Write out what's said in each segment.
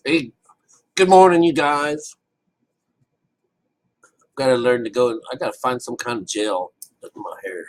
Hey, good morning, you guys. Gotta learn to go. I gotta find some kind of gel in my hair.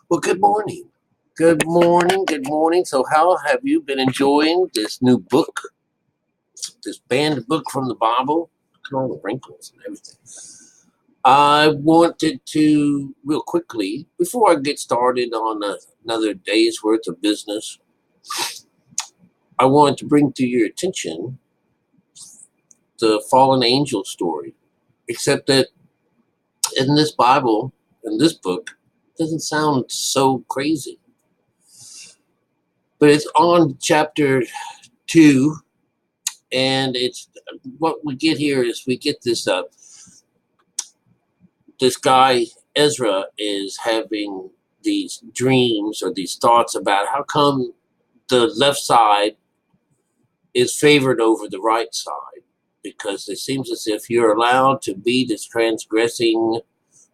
Well, good morning. Good morning. Good morning. So, how have you been enjoying this new book, this banned book from the Bible? Look at all the wrinkles and everything. I wanted to, real quickly, before I get started on another day's worth of business, I wanted to bring to your attention the fallen angel story. Except that in this Bible, in this book, it doesn't sound so crazy. But it's on chapter 2, and it's what we get here is we get this guy Ezra is having these dreams or these thoughts about how come the left side is favored over the right side, because it seems as if you're allowed to be this transgressing,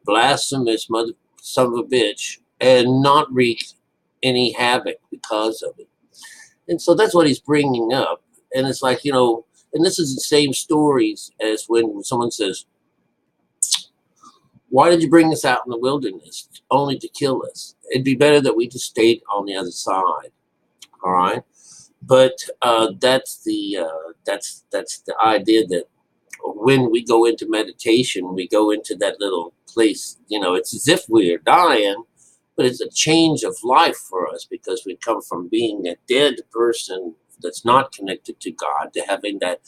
blasphemous mother son of a bitch and not wreak any havoc because of it. And so that's what he's bringing up. And it's like, and this is the same stories as when someone says, why did you bring us out in the wilderness only to kill us? It'd be better that we just stayed on the other side. All right. But that's the idea that when we go into meditation, we go into that little place, it's as if we're dying, but it's a change of life for us because we come from being a dead person that's not connected to God to having that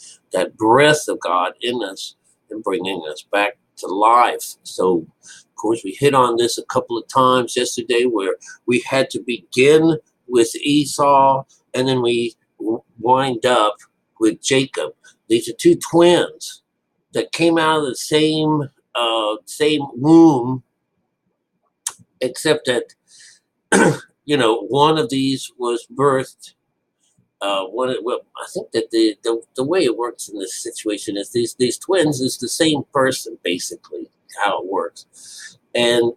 breath of God in us and bringing us back to life. So, of course, we hit on this a couple of times yesterday where we had to begin with Esau and then we wind up with Jacob. These are two twins that came out of the same womb, except that one of these was birthed. I think that the way it works in this situation is these twins is the same person, basically how it works, and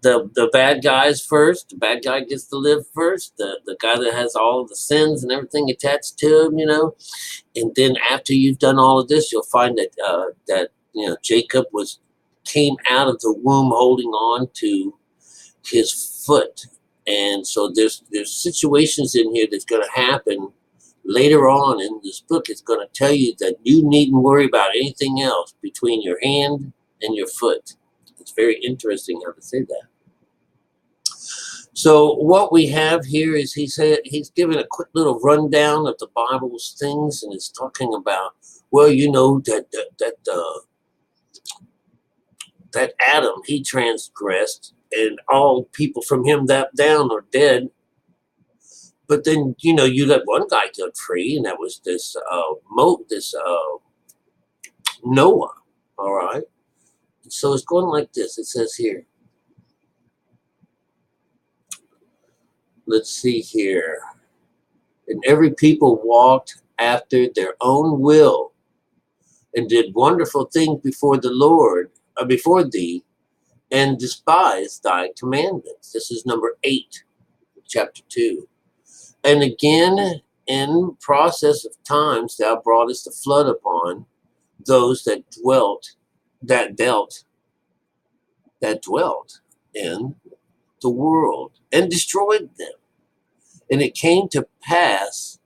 the bad guy's first. The bad guy gets to live first. The guy that has all of the sins and everything attached to him, and then after you've done all of this, you'll find that Jacob came out of the womb holding on to his foot. And so there's situations in here that's going to happen later on in this book. It's going to tell you that you needn't worry about anything else between your hand and your foot. It's very interesting how to say that. So what we have here is he's given a quick little rundown of the Bible's things, and it's talking about, well, that Adam, he transgressed, and all people from him that down are dead. But then you let one guy get free, and that was this Noah. All right. So it's going like this. It says here. Let's see here. And every people walked after their own will, and did wonderful things before the Lord, before thee, and despised thy commandments. This is number 8, chapter 2. And again, in process of times, thou broughtest a flood upon those that dwelt in the world, and destroyed them. And it came to pass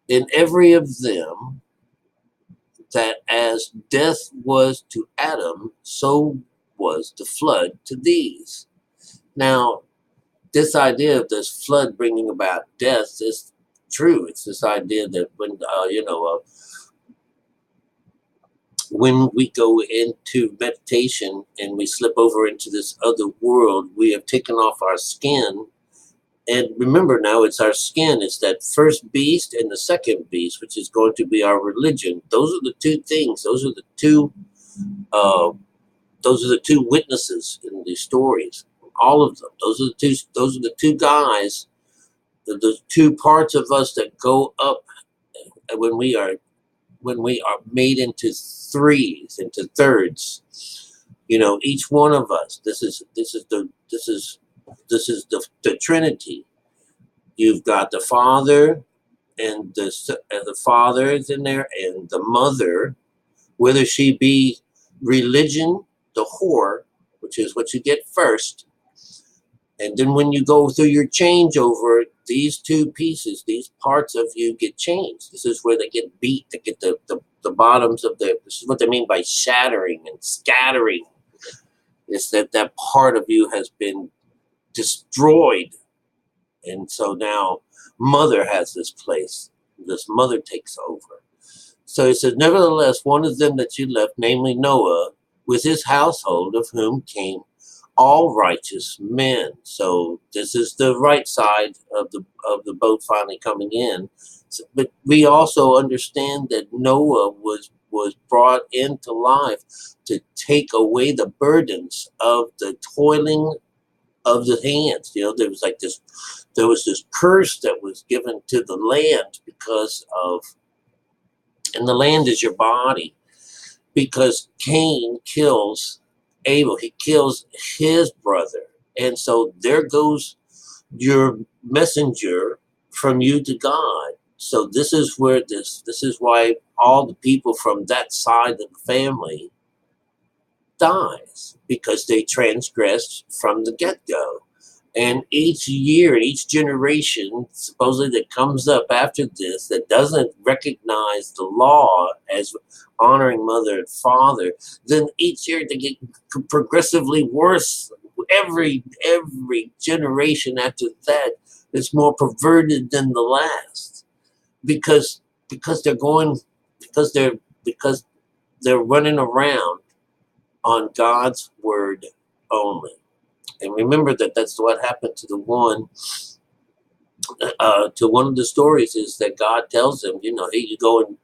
in every of them that as death was to Adam, so was the flood to these. Now, this idea of this flood bringing about death is true. It's this idea that when we go into meditation and we slip over into this other world, we have taken off our skin. And remember now, it's our skin. It's that first beast and the second beast, which is going to be our religion. Those are the two things. Those are the two witnesses in these stories. All of them. Those are the two guys, the two parts of us that go up when we are made into threes, into thirds. Each one of us. This is the Trinity. You've got the Father and the father is in there, and the mother, whether she be religion, the whore, which is what you get first, and then when you go through your changeover, these two pieces, these parts of you get changed. This is where they get beat. They get the bottoms of this is what they mean by shattering and scattering. Is that part of you has been destroyed. And so now mother has this place. This mother takes over. So he says, nevertheless, one of them that you left, namely Noah, with his household, of whom came all righteous men. So this is the right side of the boat finally coming in. So, but we also understand that Noah was brought into life to take away the burdens of the toiling of the hands. You know, there was this curse that was given to the land because of, and the land is your body, because Cain kills Abel. He kills his brother. And so there goes your messenger from you to God. So this is where this is why all the people from that side of the family dies, because they transgressed from the get-go. And each year, each generation, supposedly that comes up after this, that doesn't recognize the law as honoring mother and father, then each year they get progressively worse. Every generation after that is more perverted than the last, because they're running around on God's word only. And remember that's what happened to one of the stories, is that God tells them, you know, hey, you go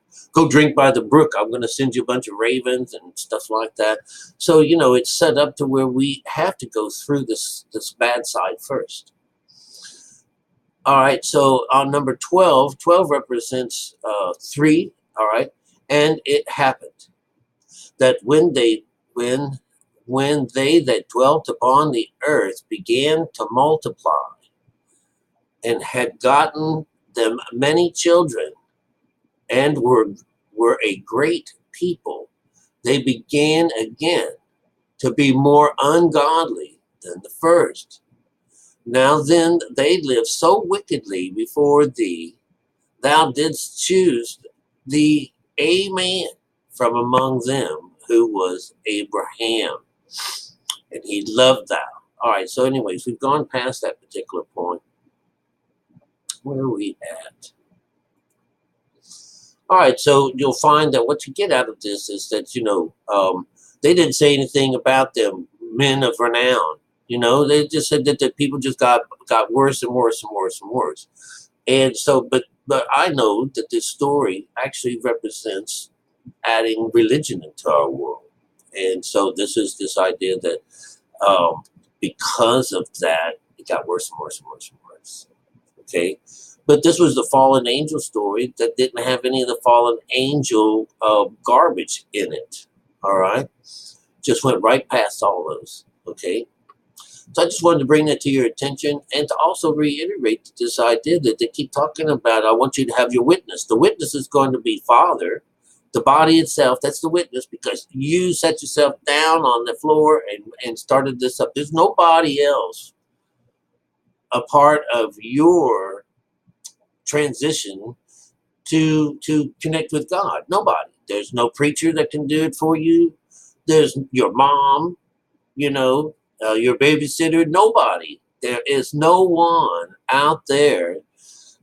drink by the brook. I'm going to send you a bunch of ravens and stuff like that. So, you know, it's set up to where we have to go through this bad side first. All right. So on number 12 represents 3. All right. And it happened that when they that dwelt upon the earth began to multiply, and had gotten them many children, and were a great people, they began again to be more ungodly than the first. Now then they lived so wickedly before thee, thou didst choose thee a man from among them, who was Abraham, and he loved thou. All right, so anyways, we've gone past that particular point. Where are we at? All right, so you'll find that what you get out of this is that, you know, they didn't say anything about them men of renown. You know, they just said that the people just got worse and worse and worse and worse. And so, but I know that this story actually represents adding religion into our world. And so this is this idea that because of that, it got worse and worse and worse and worse. Okay. But this was the fallen angel story that didn't have any of the fallen angel garbage in it. All right. Just went right past all those. Okay. So I just wanted to bring that to your attention, and to also reiterate this idea that they keep talking about. I want you to have your witness. The witness is going to be Father. The body itself, that's the witness, because you set yourself down on the floor and started this up. There's nobody else a part of your transition to connect with God. Nobody. There's no preacher that can do it for you. There's your mom, you know, your babysitter. Nobody. There is no one out there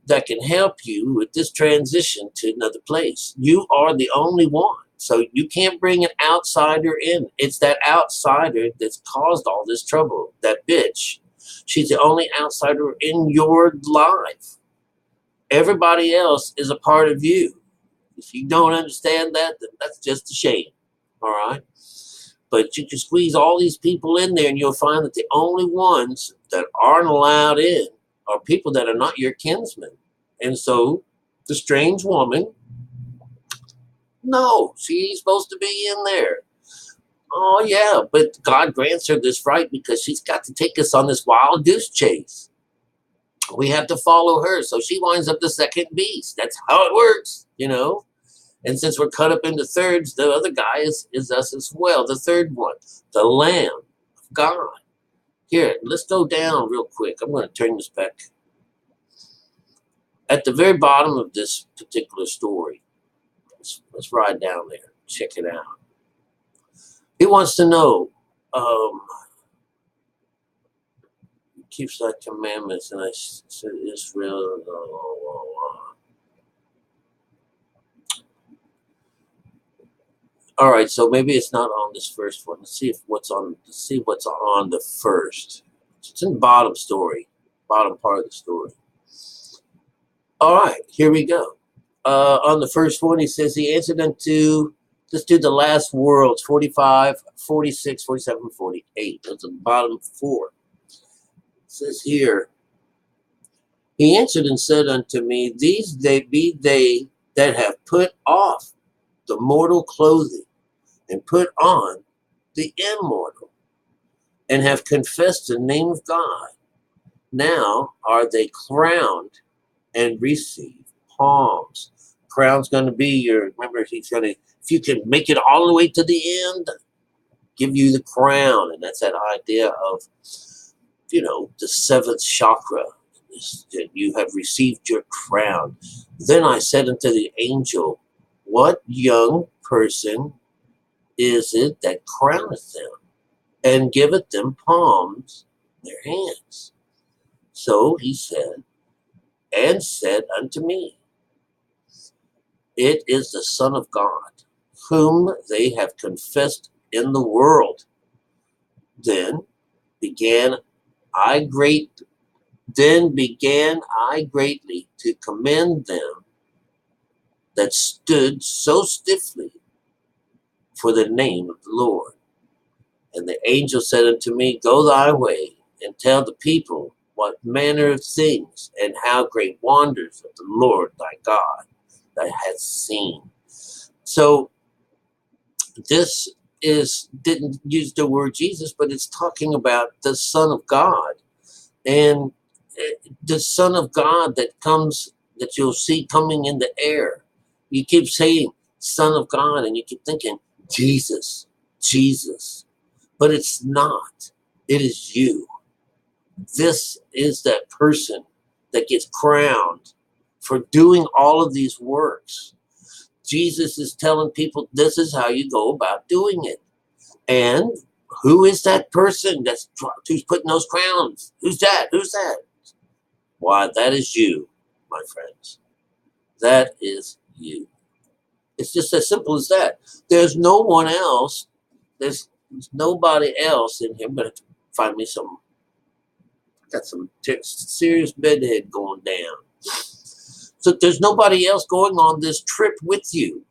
that can help you with this transition to another place. You are the only one. So you can't bring an outsider in. It's that outsider that's caused all this trouble. That bitch. She's the only outsider in your life. Everybody else is a part of you. If you don't understand that, then that's just a shame. All right? But you can squeeze all these people in there, and you'll find that the only ones that aren't allowed in are people that are not your kinsmen. And so the strange woman, no, she's supposed to be in there. Oh, yeah, but God grants her this right because she's got to take us on this wild goose chase. we have to follow her. So she winds up the second beast. That's how it works, you know. And since we're cut up into thirds, the other guy is us as well. The third one, the Lamb of God. Here, let's go down real quick. I'm going to turn this back. At the very bottom of this particular story, let's ride down there. Check it out. He wants to know, keeps thy commandments, and I said Israel. All right, so maybe it's not on this first one. Let's see what's on the first. It's in the bottom story, bottom part of the story. All right, here we go. On the first one, he says, he answered unto, let's do the last worlds, 45, 46, 47, 48. That's the bottom four. It says here, he answered and said unto me, these they be they that have put off the mortal clothing and put on the immortal, and have confessed the name of God. Now are they crowned and receive palms. Crown's going to be your, remember, he's going to, if you can make it all the way to the end, give you the crown. And that's that idea of, you know, the seventh chakra, that you have received your crown. Then I said unto the angel, what young person is it that crowneth them and giveth them palms in their hands? So he said, and said unto me, it is the Son of God, whom they have confessed in the world. Then began I greatly to commend them that stood so stiffly for the name of the Lord. And the angel said unto me, go thy way, and tell the people what manner of things and how great wonders of the Lord thy God thou hast seen. So this didn't use the word Jesus, but it's talking about the Son of God. And the Son of God that comes, that you'll see coming in the air. You keep saying Son of God, and you keep thinking Jesus, Jesus. But it's not. It is you. This is that person that gets crowned for doing all of these works. Jesus is telling people this is how you go about doing it. And who is that person who's putting those crowns? Who's that? Who's that? Why, that is you, my friends. That is you. It's just as simple as that. There's no one else. There's nobody else in here. I'm going to find me some. Got some serious bedhead going down. So there's nobody else going on this trip with you.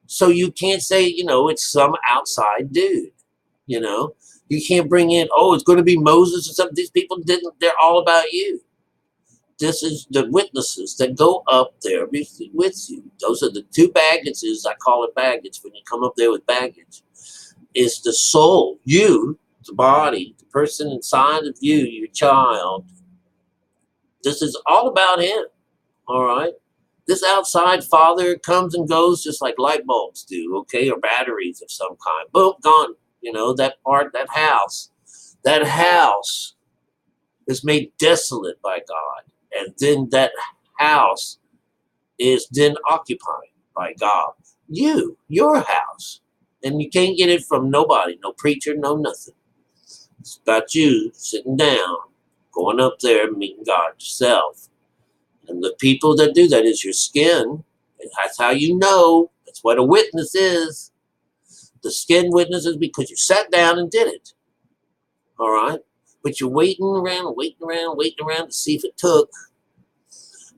So you can't say, you know, it's some outside dude. You know, you can't bring in, oh, it's going to be Moses or something. These people didn't. They're all about you. This is the witnesses that go up there with you. Those are the two baggages. I call it baggage when you come up there with baggage. It's the soul, you, the body, the person inside of you, your child. This is all about him, all right? This outside father comes and goes just like light bulbs do, okay, or batteries of some kind. Boom, gone. You know, that part, that house is made desolate by God. And then that house is then occupied by God. Your house. And you can't get it from nobody, no preacher, no nothing. It's about you sitting down, going up there and meeting God yourself. And the people that do that is your skin. And that's how you know. That's what a witness is. The skin witness is because you sat down and did it. All right? But you're waiting around to see if it took.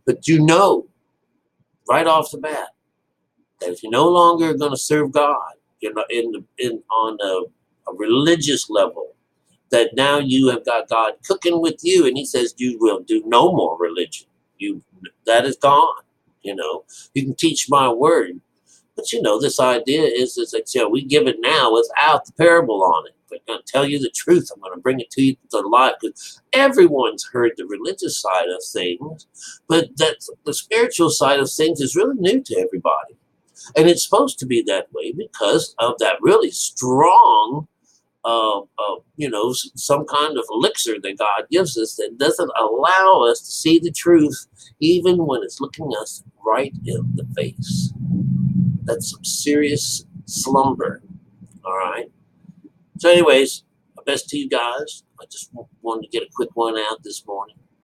But you know, right off the bat, that if you're no longer going to serve God, you're not on a religious level, that now you have got God cooking with you, and he says you will do no more religion. That is gone. You know, you can teach my word, but you know, this idea is like, we give it now without the parable on it. I'm going to tell you the truth. I'm going to bring it to you to life, because everyone's heard the religious side of things, but that the spiritual side of things is really new to everybody. And it's supposed to be that way because of that really strong, some kind of elixir that God gives us that doesn't allow us to see the truth, even when it's looking us right in the face. That's some serious slumber. All right. So anyways, my best to you guys. I just wanted to get a quick one out this morning.